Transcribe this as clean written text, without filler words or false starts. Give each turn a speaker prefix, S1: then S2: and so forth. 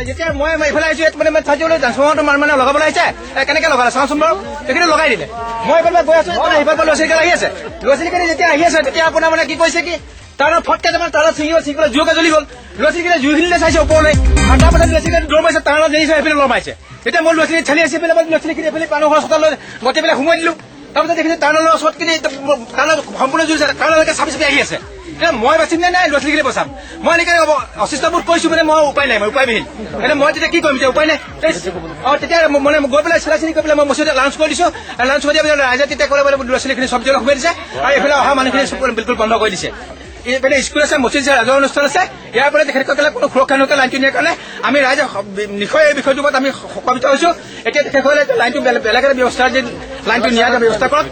S1: যেতিয়া মই এইফালে আহিছো মানে চাৰ্জলৈ ট্ৰান্সফৰ্মাৰটো মানে লগাবলৈ আহিছে কেনেকে লগালে চাওঁচোন বাৰু সেইখিনি লগাই দিলে মই এইফালে গৈ আছো সেইফালৰ পৰা ল'ৰা ছোৱালীকেইটা আহি আছে ল'ৰা ছোৱালীকেইটা যেতিয়া আহি আছে তেতিয়া আপোনাৰ মানে কি কৈছে কি তাৰ ফটকে মানে তাৰ ছিঙি পেলাই জুইকে জ্বলি গ'ল ল'ৰা ছোৱালীকেইটা জুইখিনিলে চাইছে ওপৰলৈ আৰু তাৰ পাছত ল'ৰা ছোৱালীকেইটা দৌৰ মাৰিছে তাৰ দেৰিছে সেইফালে ল'ৰ মাৰিছে এতিয়া মই ল'ৰা ছোৱালী ঠালি আছি পেলাই ল'ৰা ছোৱালীখিনি এইফালে পানৰ ঘৰ চোতালৈ গতি পেলাই সোমাই দিলো তাৰপিছত দেখিছো তাৰ ওচৰত কিনি তাৰ সম্পূৰ্ণ জুইছে তাৰলৈকে চাপি চাপি আহি আছে এতিয়া মই বাচিম নে নাই ল'ৰা ছোৱালীখিনি বচাম মই এনেকে অসুস্থবোধ কৈছো মানে মই উপায় নাই মই উপায়বিহীন এতিয়া মই তেতিয়া কি কৰিম এতিয়া উপায় নাই তেতিয়া মানে গৈ পেলাই চিলা চিনি কৰি পেলাই মই মছজিদত লাঞ্চ কৰি দিছো লাঞ্চ কৰি দিয়া ৰাইজে তেতিয়া ক'লে বোলে ল'ৰা ছোৱালীখিনি চব্জি অলপ সোমাই দিছে আৰু এইফালে অহা মানুহখিনি বিলকুল বন্ধ কৰি দিছে এইফালে স্কুল আছে মছজিদ আছে ৰাজহুৱা অনুষ্ঠান আছে ইয়াৰ পৰা তেখেতসকলে কোনো সুৰক্ষা নকৰে লাইনটো নিয়াৰ কাৰণে আমি ৰাইজে এই বিষয়টোৰ ওপৰত আমি সংকমিত হৈছো এতিয়া তেখেতসকলে লাইনটো বেলেগ এটা ব্যৱস্থা লাইনটো নিয়াৰ ব্যৱস্থা কৰক